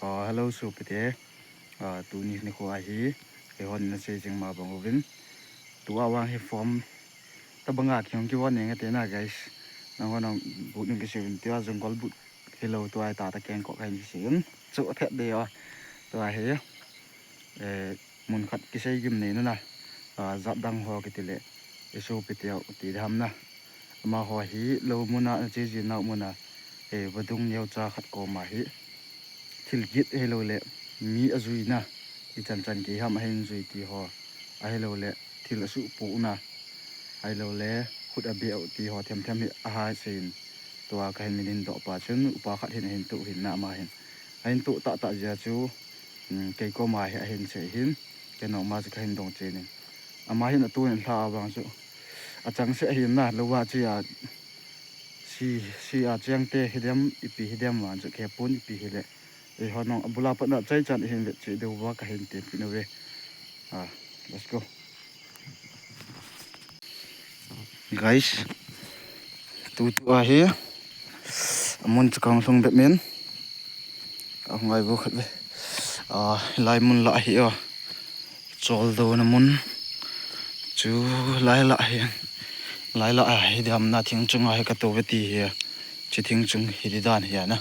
Hello Supite. Tu ni ko ahi. Hon na se jing ma bang win. Tu awang he form. Ta banga kyong ki wan nge te na guys. Nang wan but ni se win tia jong gol but. Hello tu ai ta ken ko kai ni se yun. Chu thet de ya. Tu ai he. Mun khat ki se gim ne na. Zap dang ho ki tile. Supite ti dham na. Ma ho hi lo muna je ji na muna. Vadung yau cha khat ko ma hi. Thil git hello le mi azui na I chan ki ham hen zui ti ho hello le thil asu pu na hello le khut abi au ti ho them hi a ha sin to a kan minin do pa chun upa khat hin tu hin na ma hin tu ta ja chu ke ko ma he hin se hin ke no ma ka hin dong che ni ama hin tu hin hla awang chu a chang se hin na lo wa chi a si a chang te hidem ipi hidem wan chu ke pun ipi hi le honong abula pa na chai chan hin le che de wa ka hin te pi no we let's go guys tu a he amun chakang thong de men ngai bo khat le lai mun la hi chol do na mun chu lai la hi dam na thing chung ai ka to ve ti he chi thing chung hi dan hi na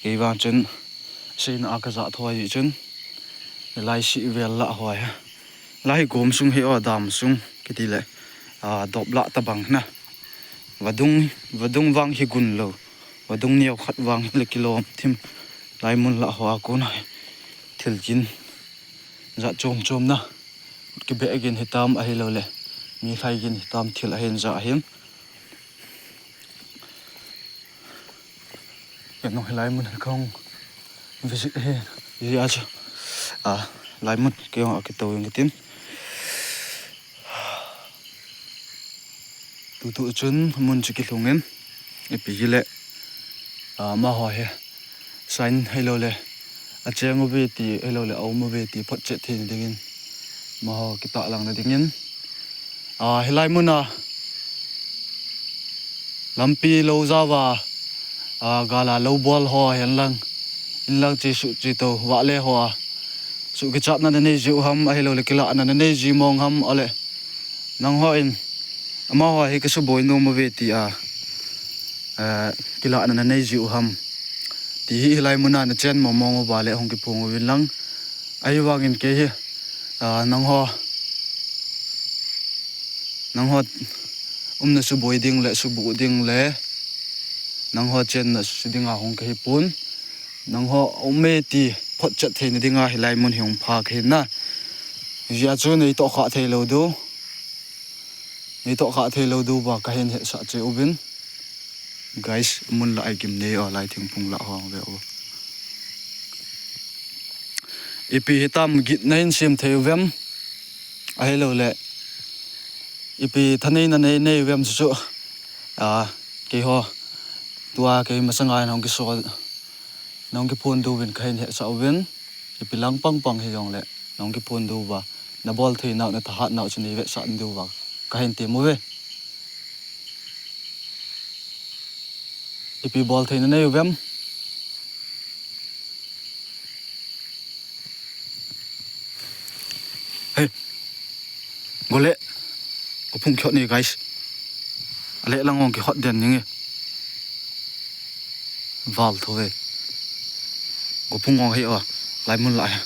ke wang chun sin a ka za thoi chun lai si vel la hoi lai gom sung he dam sung ki ti le dop la ta bang na vadung wang hi gun lo vadung niau khat wang le kilo thim lai mun la hoa ko na thil jin za chom na ki be again hitam a helo le mi khai gin hitam thil a hen za hin no lai mun khong visit he ya cha lai mun ke ho ki to ng tin tu chun mun chi ki hlungen pi le ma ho he sign hello le a cheng obe ti hello le au mo be ti phot che thin dingin ma ho ki ta lang na dingin helai muna lampi lo zawa gala lo bol ho hen lang in lang chi su chi to wa le ho su ki chat na ne ji ham a hello le kila na ne ji mong ham ale nang ho in ama ho hi ka su boy no mo be ti kila na ne ji ham ti hi helai muna na chen mo mo ba le hong ki phung win lang ai wangin ke hi nang ho na su boy ding le su bu ding le nang ho chen na su dinga hong ke pun nang ho ome ti phot chat the ni dinga hilai mun hiong pha khe na ya chu nei to kha the lo du ba ka hen he sa che ubin guys mun la ai kim nei lai thing phung la hong ve o ipi hitam git nain sim the vem a hello le ipi thanei na nei vem chu ke ho tua ke masangai nong ki sol nong ki phun du win khain he sa win ipi lang pang he yong le nong ki phun du ba na bol thei na ta hat na chuni ve sa du ba ka hen te mo ve ipi bol thei na nei vem hey gole ko phung khot ni guys ale lang ong ki hot den ni val thôi có phung ngon hay lại muốn lại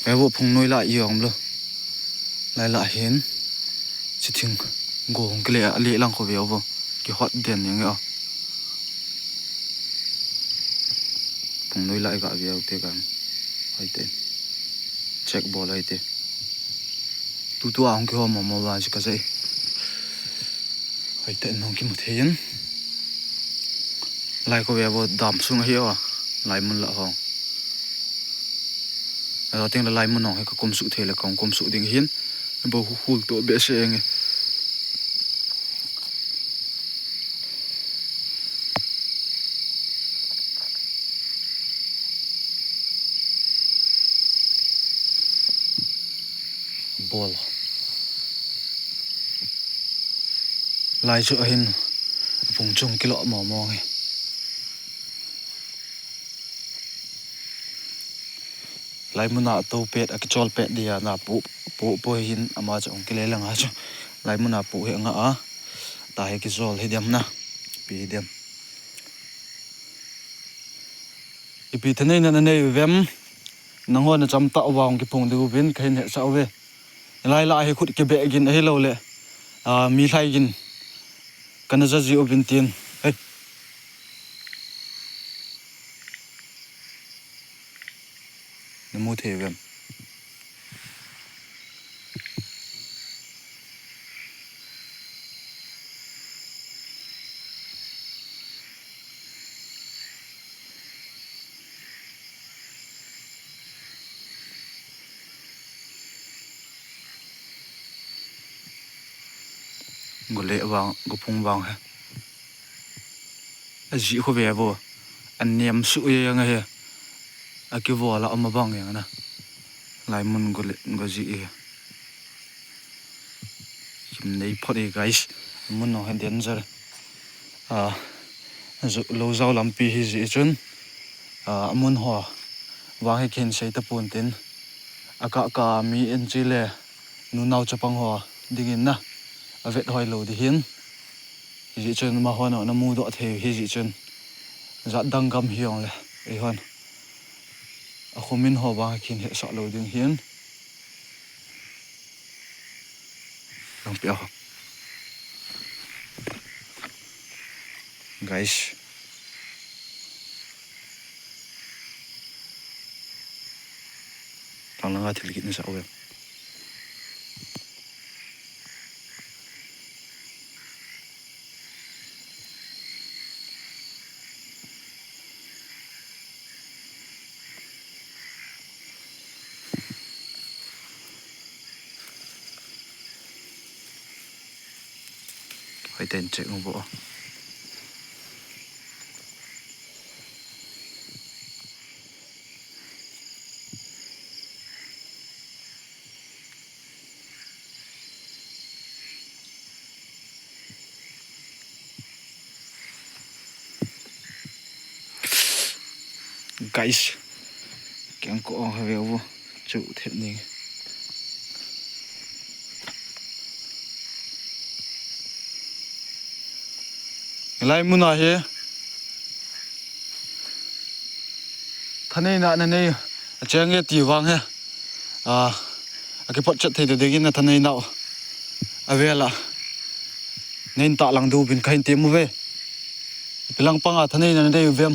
cái bộ phung nuôi lại yêu ông luôn lại lại hiến chỉ thình gồm cái lệ lăng của béo vô cái hot đèn những cái phung nuôi lại gạo béo thế cả hay thế check ball hay thế tu ông cái hôm mà vào chỉ cái gì hay thế nó cái một thế nhân lại có béo đam xuống hay lại muốn lại hông đó tiếng là lại muốn nói cái công sự thế là công sự tiếng hiến bầu hul tổ bể xe nghe bol lại chỗ hiến vùng trung cái lọ mỏ nghe lai muna to pet a chol pet dia na pu hin ama chong ki le lang ha chu lai muna pu he nga a ta he ki zol he diam na pi diam ipi thanei na nei vem nangho na cham ta wang ki phung du bin khain he sawe lai la he khut ke be gin he lo le mi lai gin kana za ji obin tin hey nemu the vem gole wang go phung wang ha a ji kho ve bo an niam su ye nga he a ki vo la ama bang yang na lai mun gole go ji e kim nei phori guys mun no han danger zo lo zau lampi hi ji chun amun ho wang he khen sei ta pun tin aka ka mi en chile nu nau chapang ho dingin na avet hoi lo di hin ji chun ma ho no na mu do the hi ji chun za dang gam hiong le e hon a khumin ho wang khin he sa lo ding hin long pia ho guys tang langa thil kit ni sa we phải tên chạy không bộ guys kẹo cổ hơi véo vô trụ thiện đi lại muốn nói gì thân này nè này chơi nghe tiểu vang ha cái pot chất thì được cái là thân này nào về là nên tạ lăng du bên cạnh tiệm về lăng pang thân này nè đây viêm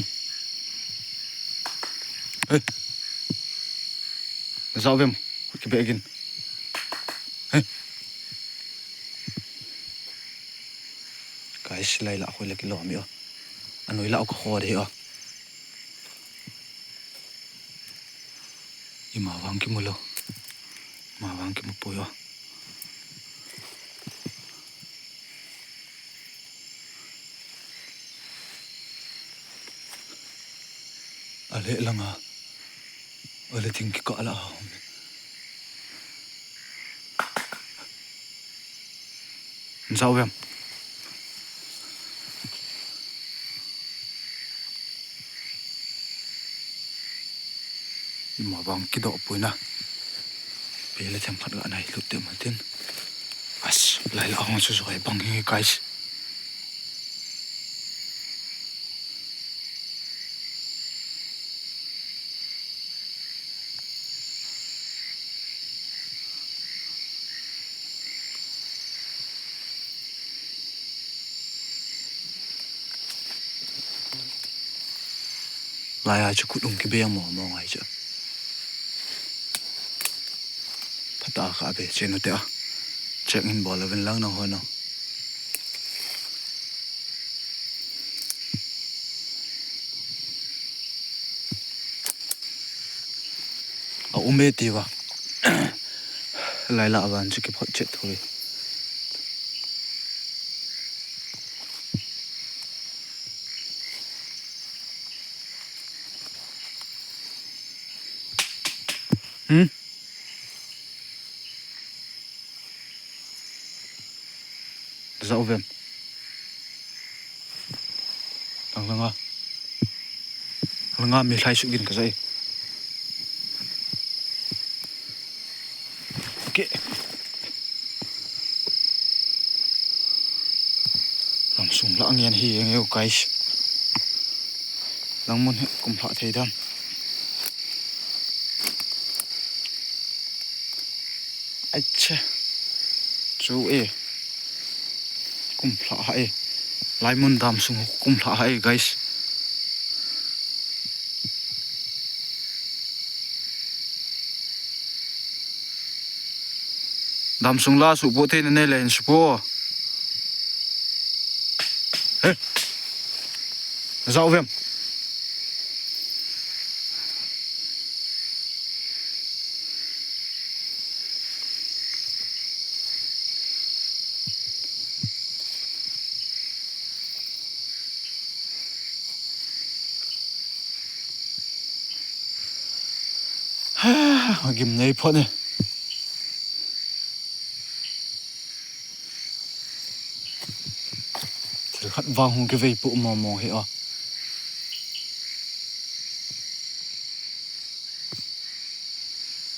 sao viêm cái bệ gin cái này là khôi là cái lọ miêu anh nói lão có kho đấy à nhưng mà vang cái mùi mà vang cái mùi bồi à ở lệ lăng à ở lệ thình cái cọ là sao viêm mà vang cái độ bồi na bây giờ thêm phát gạo này lúc tiệm mà tin lại là ông rồi bằng cái guys lại ai chụp đúng cái bia mỏ ngoài chứ phát ta cả về trên nó tẹo check in bỏ là bên lăng nào hơn nào mê tì vào lại lạ vào chỉ kịp họ chết thôi dạo viêm lăng nga mi lai sự gin cái gì ke lam sung la ngian hi eng eu guys lang mun kum phla thei dan acha chu e kum phla hai lai mun dam sung kum phla hai guys dam sung la su bo the ne len su po he zau vem ha gim nei pho ne thil khat wang hung ke vei pu mo mo he a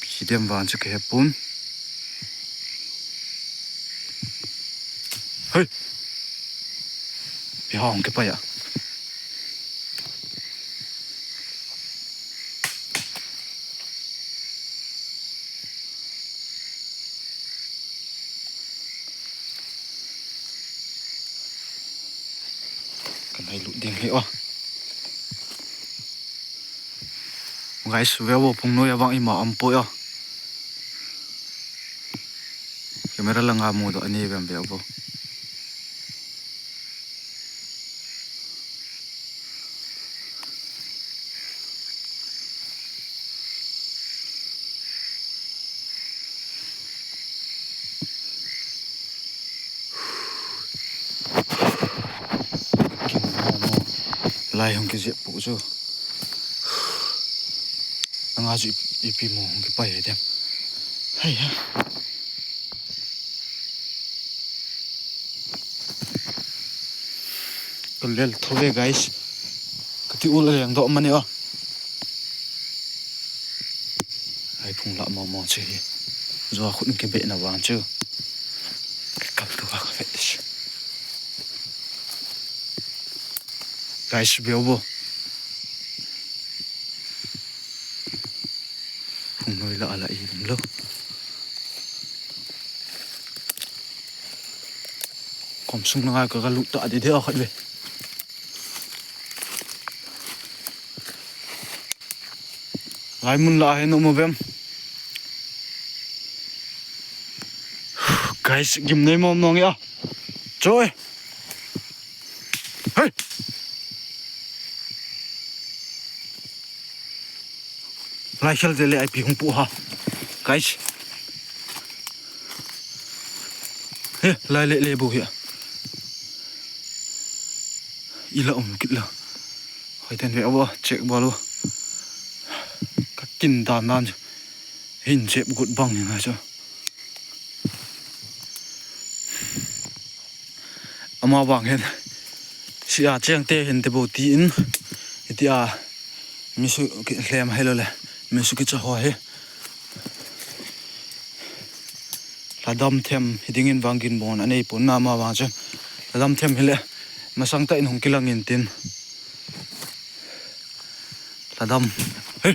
pi dem wan chu ke pun hei pi hong ke pa ya kan hai lu ding he a guys veo phung noi awang ima ampo ya camera langa mu do ani vem veo bo lai hong ke je pu chu anga ju ipi mo hong ke pa he dem hai ha lel thove guys kati ul leng do mani a ai phung la mo mo che zo khun ke be na wang chu kap tu ka fe guys beo phung noi la ala i lo kom sung na ka ga lu ta de de a khat ve lai mun la he no mo vem guys gim nei mo nong ya choi hey lai khel de le ai pi hung pu ha guys he lai le bu ya ila kit la hoi ten ve awa check ba lo ka kin da nan hin chep gut bang ni nga cho ama wang hen sia cheng te hen te bo ti in itia misu ke hlem hello le misu ke cha ho he ladam them hidingin wangin bon anei pon na ma wa cha ladam them hele masang ta in hong kilang in tin ladam he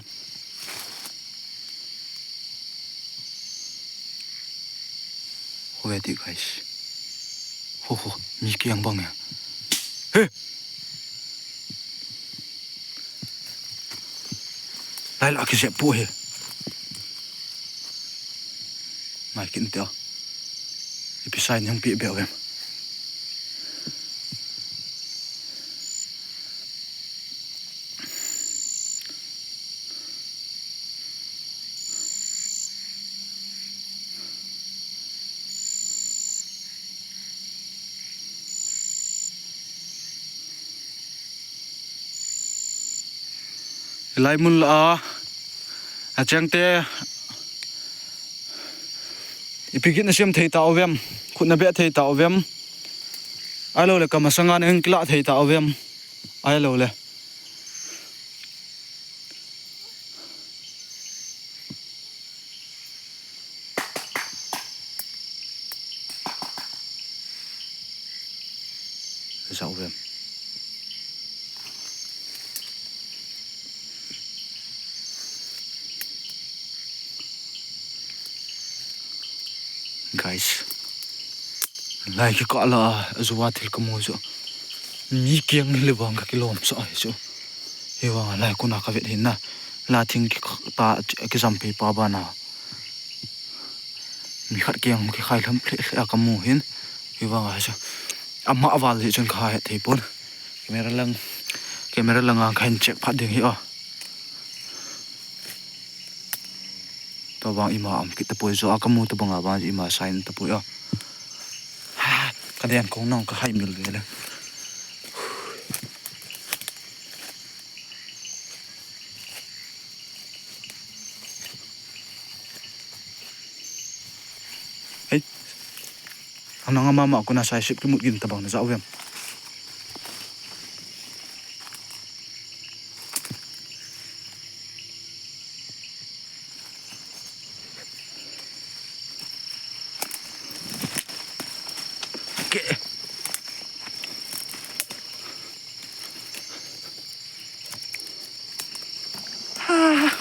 hoya di guys ho mi ki yang bang ya he lai la ke se pu he mai kin ta episode yang pi be em lai mun la a chang te ipigin asim thei ta ovem khutna be thei ta ovem ai lo le kamasanga ne kila thei ta ovem ai lo le sa ovem guys lai ki ka la zuwa thil kamu zo mi kiang ni lewang ka kilom sa ai zo hewa lai kuna ka vet hinna la thing ki ta ki zampi pa bana mi khat kiang ki khai lam ple kamu hin hewa sa amma awal hi chun kha thei pon camera lang ang khain check phat ding hi a to bang ima am ki ta poi zo akamu to banga ba ima sign ta poi a ka den kong nong ka hai mil le hey anang mama ko na sai ship ki mut gin ta bang na za wem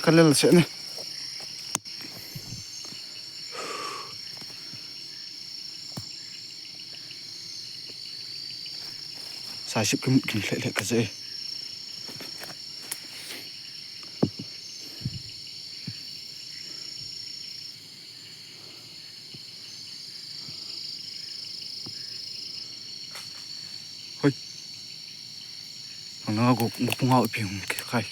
kalel se ne sai ship ki mut gin le ka ze hoi anang go pungao pi khai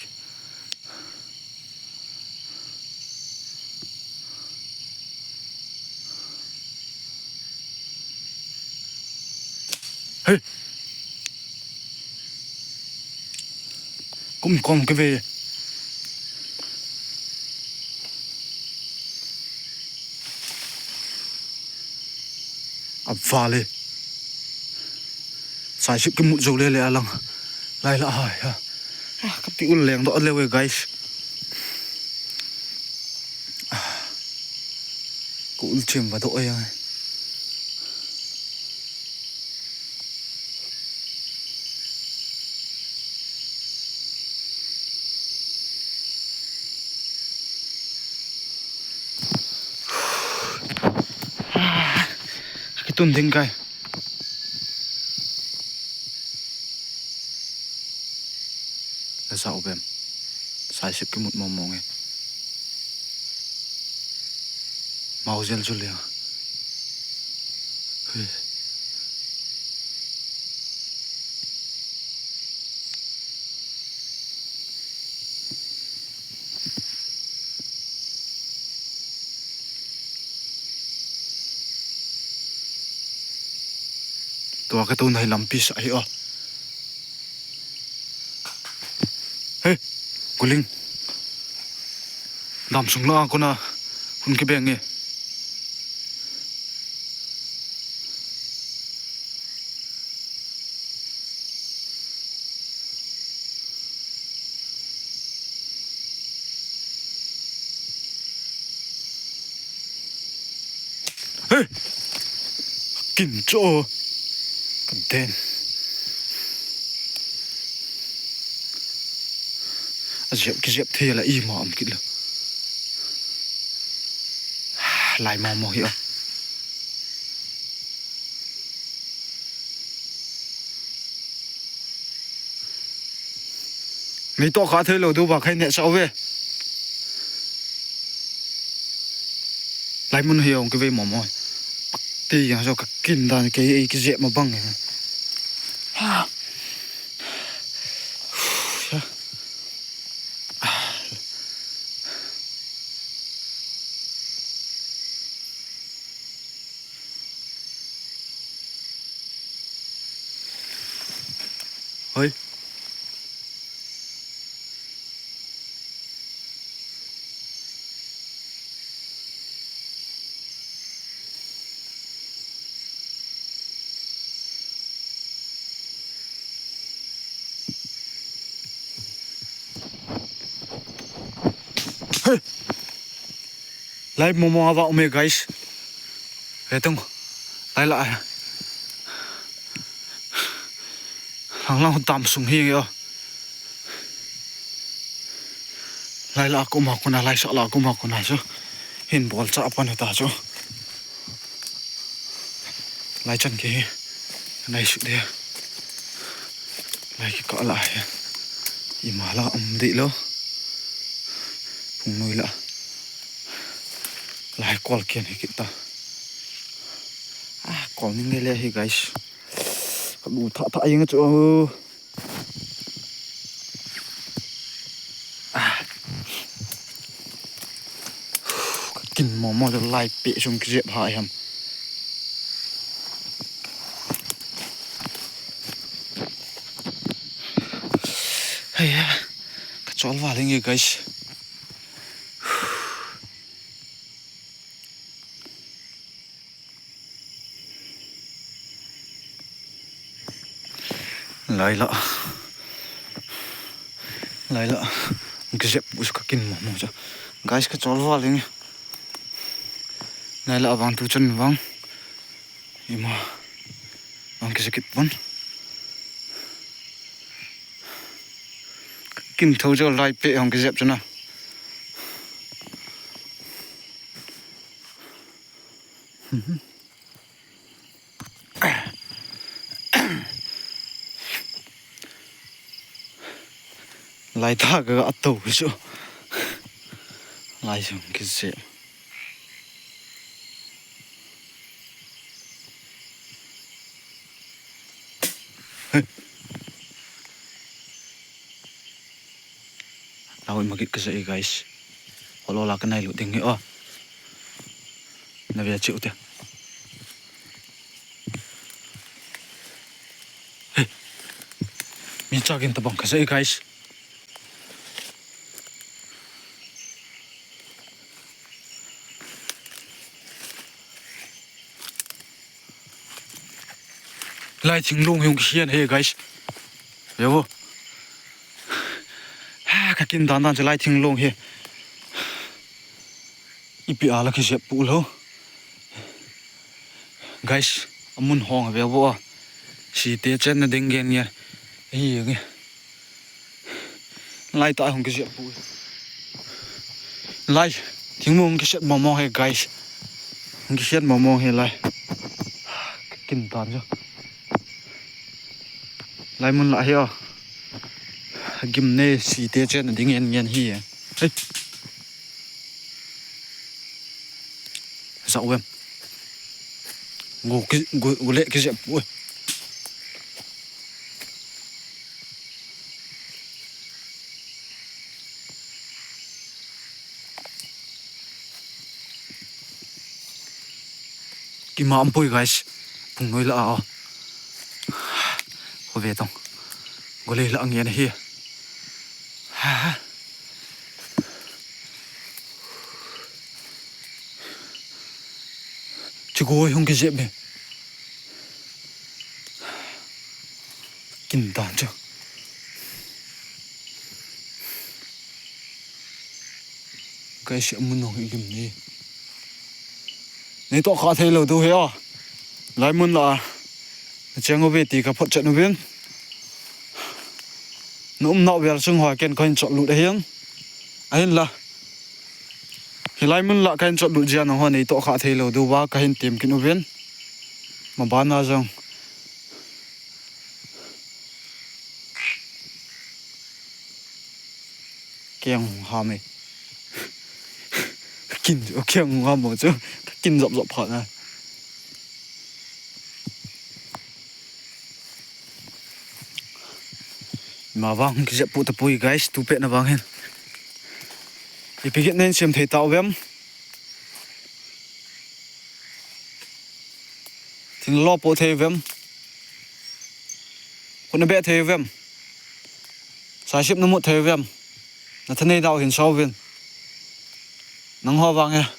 hey cũng còn cái về à pha lên sai ship cái mũ dầu lên lại lăng lại là ai ha cái tiểu leng đó lên guys cũng chìm vào đội à cái tuần thinh cái là sao vậy sai ship cái một mồm mồm này mau gel cho liền tua cái tuần này làm pi sai à hey cô linh làm sung lo cô na hun cái beng nghe hey kinh chỗ cần tên dẹp thì là im mà kỹ lực lại mò hiểu mấy to khá thế lầu đâu vào khay nhẹ sau về lại muốn hiểu cái về mò mò thì sao cả kinh ra cái dẹp mà băng này ơi lại mò vào mẹ guys hey tung lại lại hàng lang tam sung hi yo lai la ko ma ko na lai sa la ko ma ko na so hin bol cha pa na ta so lai chan ke nai su de lai ki ka la ya i ma la di lo phung noi la lai kol kian hi kita kol ning le hi guys ka bu tha tha yang chu kin mo de lai pe sung ki jep ha yam hey ka chol wa leng guys lại lạ cái dẹp bút cái kinh mồm cho guys cái chó vào lên này là vàng tu chân vàng mà vàng cái kịp vốn kinh thâu cho lại bệ hòng cái dẹp cho nào lại thả cái gạt tàu chứ lại dùng cái gì đâu mà cái gì guys họ lo là cái này lụt tiếng nữa là về chịu tiền mình cho cái tập bóng cái gì guys lại chính luôn yung khiên hey guys hiểu cái kinh đàn đàn sẽ lại chính luôn he ipi ala cái dẹp bù lo guys amun hong về vô si te chen na ding gen nha hi nghe lại tại hong cái dẹp bù lại chính luôn cái dẹp mò he guys cái dẹp mò he lại kinh đàn chứ lại muốn lại hiểu gim ne si te chen ding en hi hey dạo em ngủ lệ cái dẹp ui cái mà bôi guys phùng nói là có về tông ngủ lệ là nghe này hi chứ cô không cái dẹp này kinh tàn chứ cái sự muốn nói cái gì này tôi khó thấy lâu tôi hiểu lại muốn là chẳng có về thì gặp trận nó viên nó nọ về sinh hoạt kèn coi chọn lụt đấy anh là thì lại muốn là cái chọn lụt gì nó hoa này tôi khó thấy lâu tôi vào cái hình tìm cái nó viên mà bán ra rằng keng hà mày kinh keng hà mà chứ kinh dọc dọc phật này mà vang cái dẹp bụi tập bụi guys tu pet na vang hen thì bây giờ nên xem thấy tàu vém thì lo bộ thấy vém con nó bé thấy vém sai ship nó một thấy vém là thân này tàu hiện sau viên nắng hoa vàng nha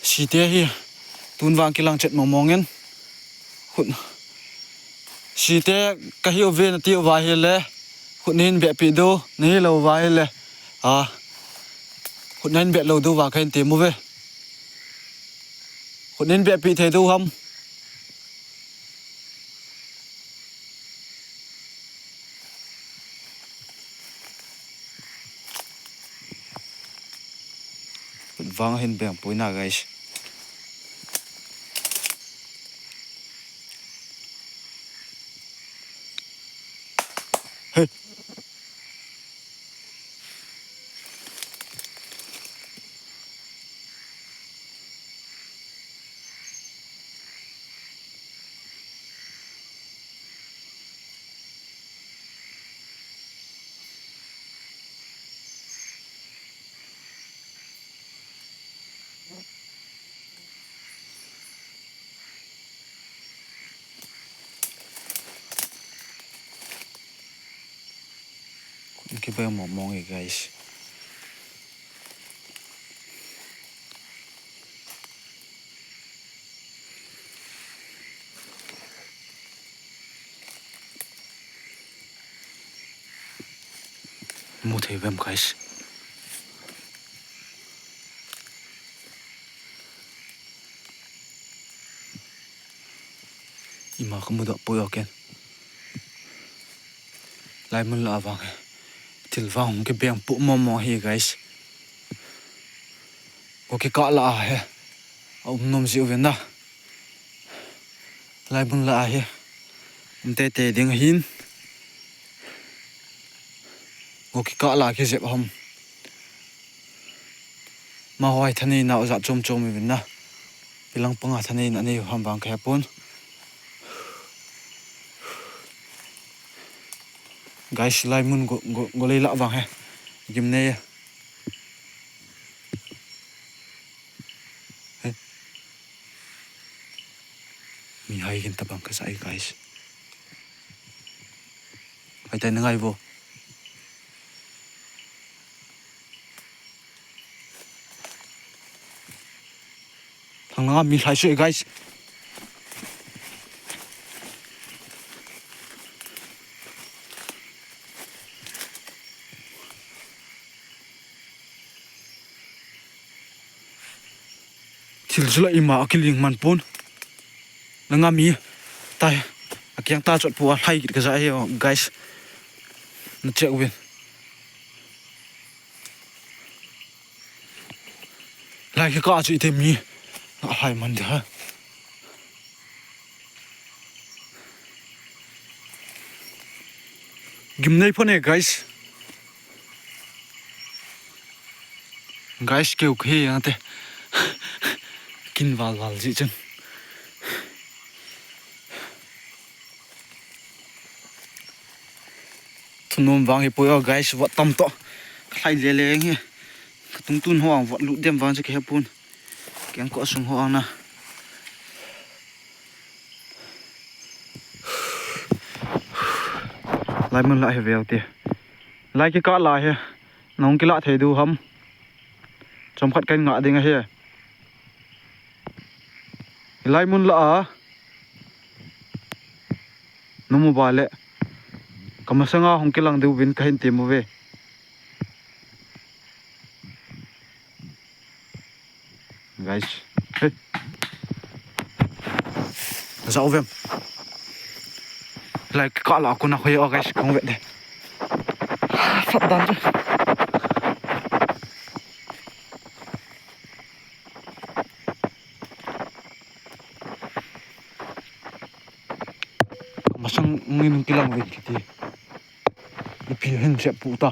xì tê hi tuôn vàng cái lăng trận mỏng mỏng hen hụn xì tê cái hiệu viên là tiêu vài hiện lẽ hụn nên bẹ bị đô này lâu vài lẽ hụn nên bẹ lâu đô vào cái tiền mua về hụn nên bẹ bị thấy đô không vang hin beng puina guys hey cái beng mong guys mu thei vem guys ima kamu da poyo ken lai mun la wang til wang cái beng pu mo hi guys có cái cọ la he ông nom siêu viên da lai mun la he tê tê ding hin có cái cọ la cái dẹp hom mà hoài thani nào dạ chôm chôm viên da bilang panga thani na ni ham bang khe pon guys lai mun go le la wang he gim ne mi hai hin tabang ka sai guys ai tai ngai vô thằng nó mi hai sui guys thil zula ima akiling man pon nanga mi tai akyang ta chot pu hai ka za he guys na check win lai ka ka chu te mi hai man da gim nei phone guys guys kêu khe ang te kin wal ji chen thunom wang hi poyo guys wat tam to khai le le nge tung tun hoang wat lu dem wang se ke pun kyang ko sung hoang na lai mun la he vel te lai ki ka la he nong ki la thei du ham chom khat kan nga ding he lai mun la a no mobile kamasanga hong kilang du win kahin te mo ve guys hey sao vem like ka la ko na khoy guys kong ve de sat dan chứ masang ngin kilang ve ti di pilhin se puta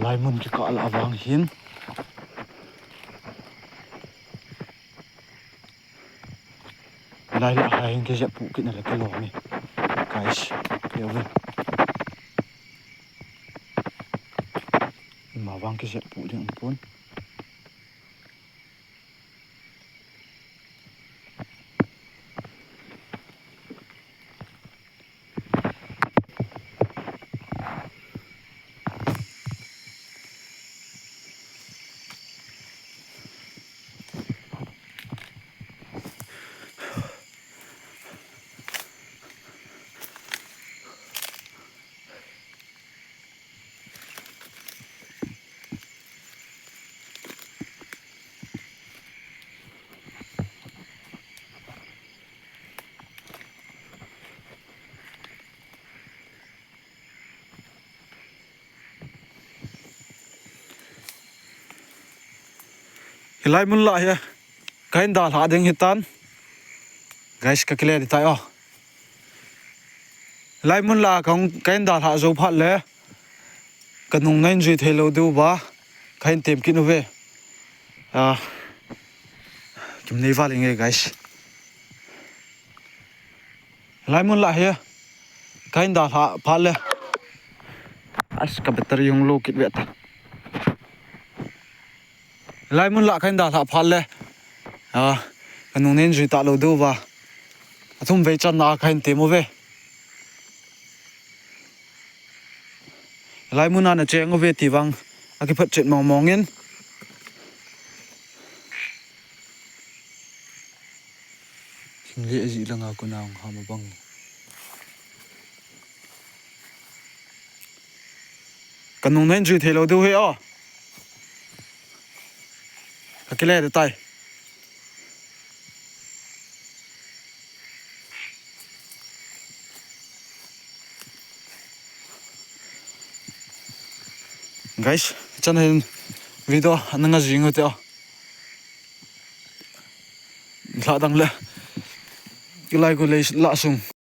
lai mun ki ka la wang hin lai la hai ke se pu ki na la ke lo ni guys ke wen ma wang ke se pu ding pun Hilai mun la ya kain dal ha ding hitan guys ka kile ni tai o lai mun la kong kain dal ha zo phat le kanung nain zui thelo du ba kain tem kin ve kim nei va lenge guys lai mun la ya kain dal ha phat le as ka battery yung lo kit ve ta lai mun la kain dal ha phat le kanung nain zui ta lo du ba athum ve chan na kain tem ve lai mun na cheng ve ti wang aki phat chet mong mong in thing le ji langa ku naung ha ma bang kanung nen ju thelo du he o ka kile de tai guys chan hen video ananga jing hote o la dang le ilai ko le la sung